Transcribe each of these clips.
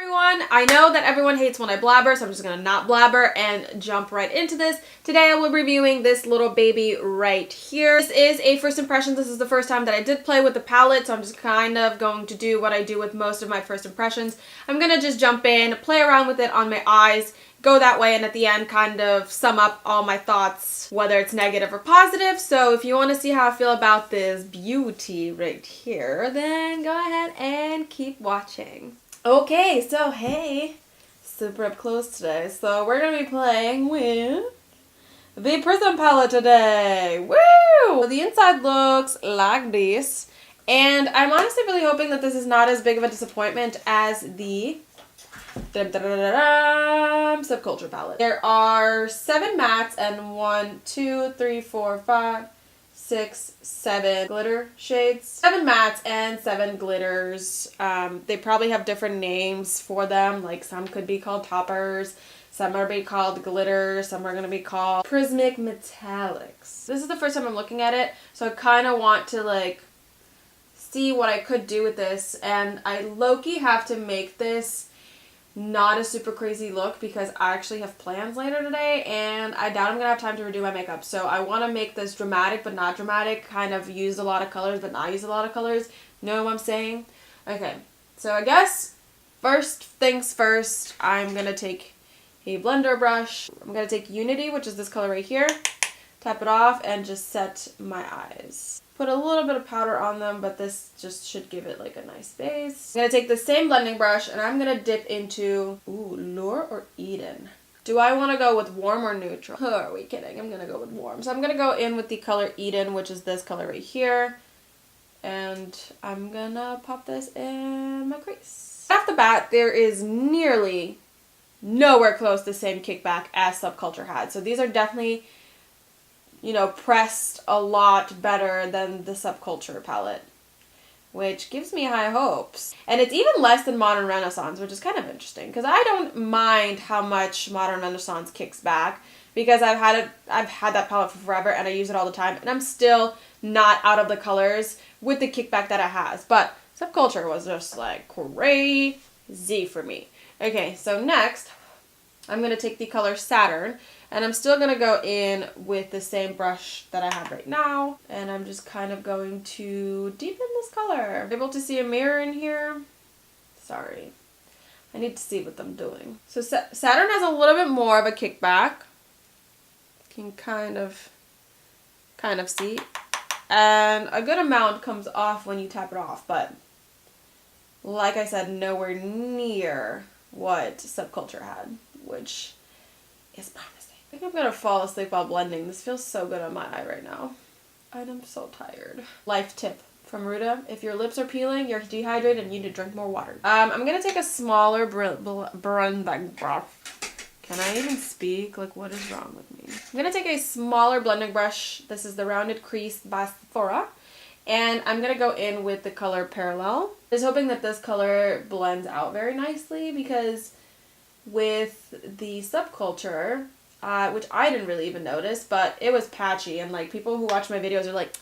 everyone! I know that everyone hates when I blabber, so I'm just gonna not blabber and jump right into this. Today I will be reviewing this little baby right here. This is a first impression. This is the first time that I did play with the palette, so I'm just kind of going to do what I do with most of my first impressions. I'm gonna just jump in, play around with it on my eyes, go that way, and at the end kind of sum up all my thoughts, whether it's negative or positive. So if you want to see how I feel about this beauty right here, then go ahead and keep watching. Okay, so hey, super up close today. So we're going to be playing with the Prism palette today. Woo! So the inside looks like this, and I'm honestly really hoping that this is not as big of a disappointment as the Subculture palette. There are 7 mattes and 1, 2, 3, 4, 5, 6, 7 glitter shades. 7 mattes and 7 glitters. They probably have different names for them. Like some could be called toppers, some are be called glitters, some are going to be called prismatic metallics. This is the first time I'm looking at it, so I kind of want to like see what I could do with this, and I low-key have to make this not a super crazy look because I actually have plans later today and I doubt I'm gonna have time to redo my makeup. So I want to make this dramatic but not dramatic, kind of use a lot of colors but not use a lot of colors. Know what I'm saying? Okay, so I guess first things first, I'm gonna take a blender brush. I'm gonna take Unity, which is this color right here, tap it off and just set my eyes. Put a little bit of powder on them, but this just should give it like a nice base. I'm going to take the same blending brush and I'm going to dip into, Lure or Eden. Do I want to go with warm or neutral? Oh, are we kidding? I'm going to go with warm. So I'm going to go in with the color Eden, which is this color right here. And I'm going to pop this in my crease. Off the bat, there is nearly nowhere close to the same kickback as Subculture had. So these are definitely, you know, pressed a lot better than the Subculture palette, which gives me high hopes. And it's even less than Modern Renaissance, which is kind of interesting because I don't mind how much Modern Renaissance kicks back because I've had that palette for forever and I use it all the time and I'm still not out of the colors with the kickback that it has. But Subculture was just like crazy for me. Okay, so next I'm going to take the color Saturn. And I'm still going to go in with the same brush that I have right now. And I'm just kind of going to deepen this color. Able to see a mirror in here? Sorry. I need to see what I'm doing. So Saturn has a little bit more of a kickback. You can kind of see. And a good amount comes off when you tap it off. But like I said, nowhere near what Subculture had, which is promising. I think I'm gonna fall asleep while blending. This feels so good on my eye right now. And I'm so tired. Life tip from Rutele: if your lips are peeling, you're dehydrated, and you need to drink more water. I'm gonna take a smaller blending brush. Can I even speak? Like, what is wrong with me? I'm gonna take a smaller blending brush. This is the Rounded Crease by Sephora. And I'm gonna go in with the color Parallel. Just hoping that this color blends out very nicely because with the Subculture, which I didn't really even notice, but it was patchy, and like people who watch my videos are like,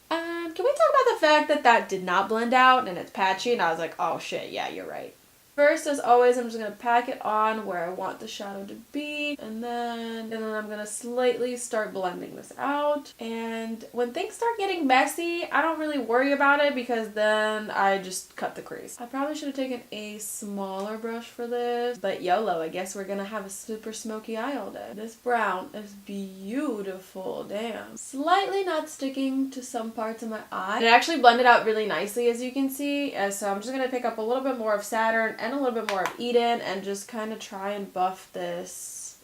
can we talk about the fact that that did not blend out and it's patchy? And I was like, oh shit, yeah, you're right. First, as always, I'm just going to pack it on where I want the shadow to be, and then I'm going to slightly start blending this out. And when things start getting messy, I don't really worry about it because then I just cut the crease. I probably should have taken a smaller brush for this, but YOLO, I guess we're going to have a super smoky eye all day. This brown is beautiful, damn. Slightly not sticking to some parts of my eye. It actually blended out really nicely, as you can see, so I'm just going to pick up a little bit more of Saturn and a little bit more of Eden and just kind of try and buff this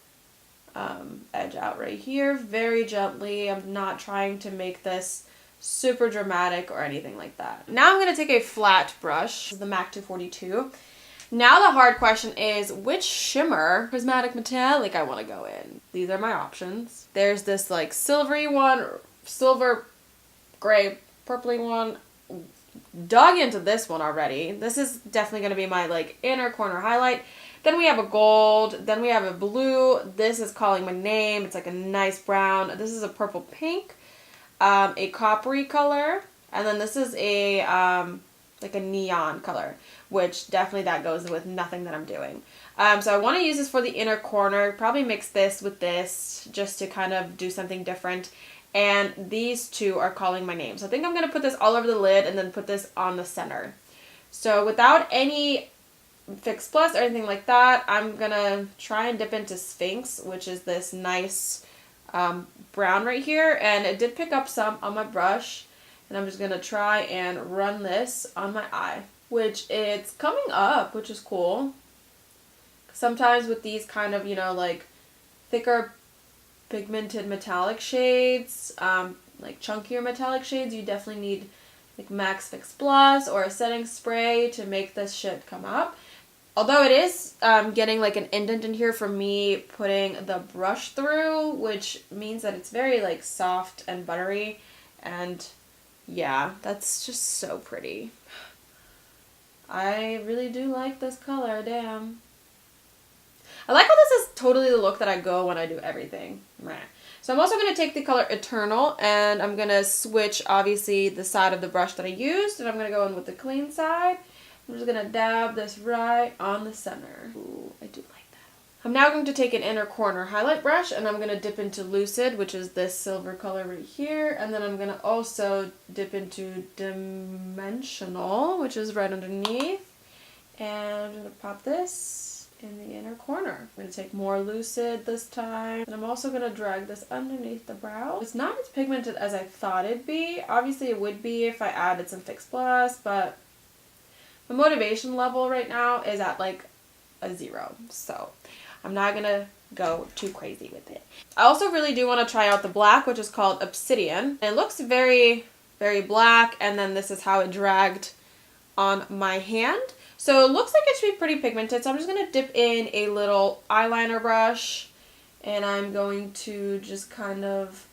edge out right here very gently. I'm not trying to make this super dramatic or anything like that. Now I'm going to take a flat brush, the MAC 242. Now the hard question is which shimmer prismatic metallic I want to go in. These are my options. There's this like silvery one, silver, gray, purpley one. Dug into this one already. This is definitely going to be my like inner corner highlight. Then we have a gold. Then we have a blue. This is Calling My Name. It's like a nice brown. This is a purple pink. A coppery color. And then this is a like a neon color, which definitely that goes with nothing that I'm doing. So I want to use this for the inner corner, probably mix this with this just to kind of do something different. And these two are calling my name. So I think I'm going to put this all over the lid and then put this on the center. So without any Fix Plus or anything like that, I'm going to try and dip into Sphinx, which is this nice brown right here. And it did pick up some on my brush. And I'm just going to try and run this on my eye, which it's coming up, which is cool. Sometimes with these kind of, you know, like thicker pigmented metallic shades, like chunkier metallic shades, you definitely need like Max Fix Plus or a setting spray to make this shit come up. Although it is getting like an indent in here from me putting the brush through, which means that it's very like soft and buttery, and yeah, that's just so pretty. I really do like this color, damn. I like how this is totally the look that I go when I do everything. So I'm also going to take the color Eternal, and I'm going to switch, obviously, the side of the brush that I used, and I'm going to go in with the clean side. I'm just going to dab this right on the center. Ooh, I do like that. I'm now going to take an inner corner highlight brush, and I'm going to dip into Lucid, which is this silver color right here, and then I'm going to also dip into Dimensional, which is right underneath, and I'm going to pop this in the inner corner. I'm going to take more Lucid this time, and I'm also going to drag this underneath the brow. It's not as pigmented as I thought it'd be. Obviously it would be if I added some Fix Plus, but my motivation level right now is at like a 0, so I'm not going to go too crazy with it. I also really do want to try out the black, which is called Obsidian. It looks very, very black, and then this is how it dragged on my hand. So it looks like it should be pretty pigmented, so I'm just going to dip in a little eyeliner brush, and I'm going to just kind of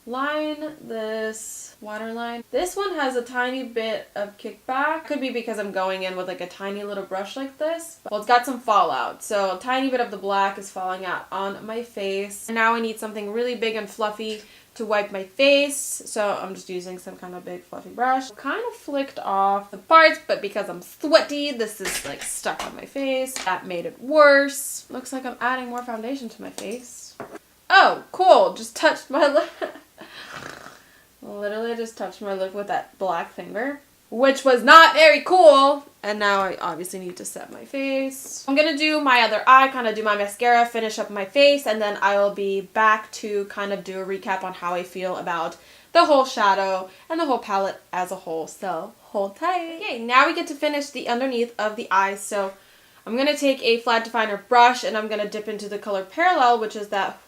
line this waterline. This one has a tiny bit of kickback. Could be because I'm going in with like a tiny little brush like this. Well, it's got some fallout, so a tiny bit of the black is falling out on my face. And now I need something really big and fluffy to wipe my face, so I'm just using some kind of big fluffy brush. Kind of flicked off the parts, but because I'm sweaty, this is like stuck on my face. That made it worse. Looks like I'm adding more foundation to my face. Oh, cool, just touched my lip. Literally just touched my lip with that black finger, which was not very cool. And now I obviously need to set my face. I'm gonna do my other eye, kind of do my mascara, finish up my face, and then I will be back to kind of do a recap on how I feel about the whole shadow and the whole palette as a whole. So hold tight. Okay, now we get to finish the underneath of the eyes. So I'm gonna take a flat definer brush, and I'm gonna dip into the color Parallel, which is that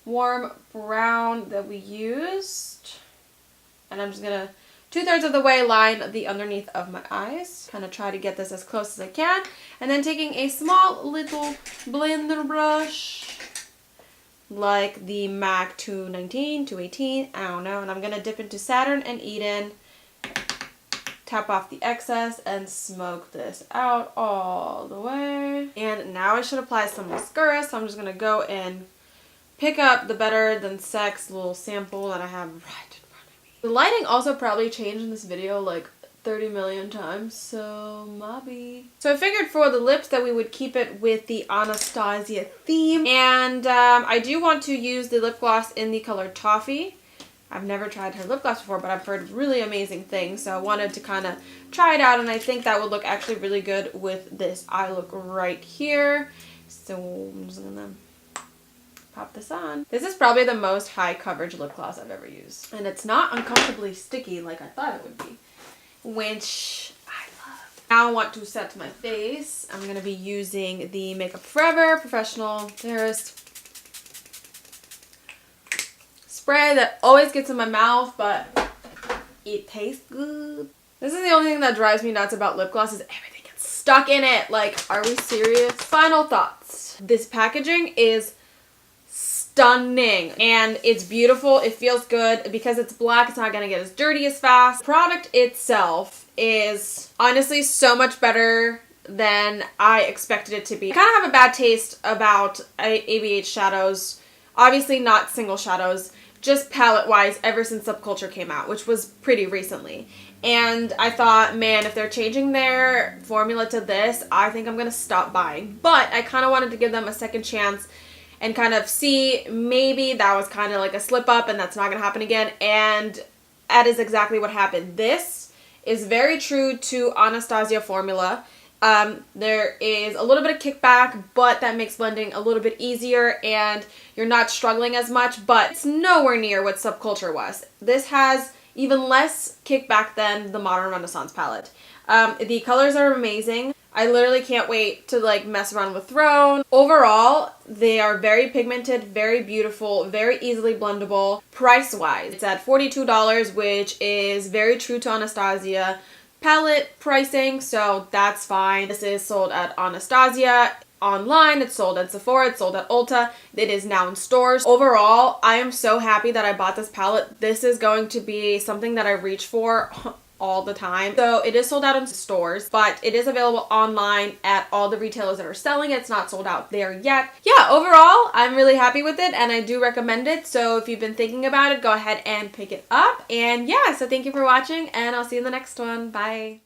warm brown that we used. And I'm just gonna 2/3 of the way line the underneath of my eyes. Kind of try to get this as close as I can. And then taking a small little blender brush, like the MAC 219, 218, I don't know. And I'm gonna dip into Saturn and Eden, tap off the excess, and smoke this out all the way. And now I should apply some mascara, so I'm just gonna go and pick up the Better Than Sex little sample that I have right in front of me. The lighting also probably changed in this video like 30 million times, so maybe. So I figured for the lips that we would keep it with the Anastasia theme. And I do want to use the lip gloss in the color Toffee. I've never tried her lip gloss before, but I've heard really amazing things, so I wanted to kind of try it out, and I think that would look actually really good with this eye look right here. So I'm just gonna pop this on. This is probably the most high coverage lip gloss I've ever used. And it's not uncomfortably sticky like I thought it would be, which I love. Now I want to set my face. I'm going to be using the Makeup Forever Professional Terrorist spray that always gets in my mouth, but it tastes good. This is the only thing that drives me nuts about lip gloss is everything gets stuck in it. Like, are we serious? Final thoughts. This packaging is stunning and it's beautiful. It feels good. Because it's black, it's not gonna get as dirty as fast. The product itself is honestly so much better than I expected it to be. I kind of have a bad taste about ABH shadows. Obviously not single shadows, just palette wise ever since Subculture came out, which was pretty recently. And I thought, man, if they're changing their formula to this, I think I'm going to stop buying. But I kind of wanted to give them a second chance and kind of see, maybe that was kind of like a slip up and that's not going to happen again. And that is exactly what happened. This is very true to Anastasia formula. There is a little bit of kickback, but that makes blending a little bit easier and you're not struggling as much, but it's nowhere near what Subculture was. This has even less kickback than the Modern Renaissance palette. The colors are amazing. I literally can't wait to like mess around with Throne. Overall, they are very pigmented, very beautiful, very easily blendable. Price-wise, it's at $42, which is very true to Anastasia palette pricing, so that's fine. This is sold at Anastasia. Online, it's sold at Sephora, it's sold at Ulta. It is now in stores. Overall, I am so happy that I bought this palette. This is going to be something that I reach for all the time. So it is sold out in stores, but it is available online at all the retailers that are selling it. It's not sold out there yet. Yeah, overall, I'm really happy with it and I do recommend it. So if you've been thinking about it, go ahead and pick it up. And yeah, so thank you for watching and I'll see you in the next one. Bye.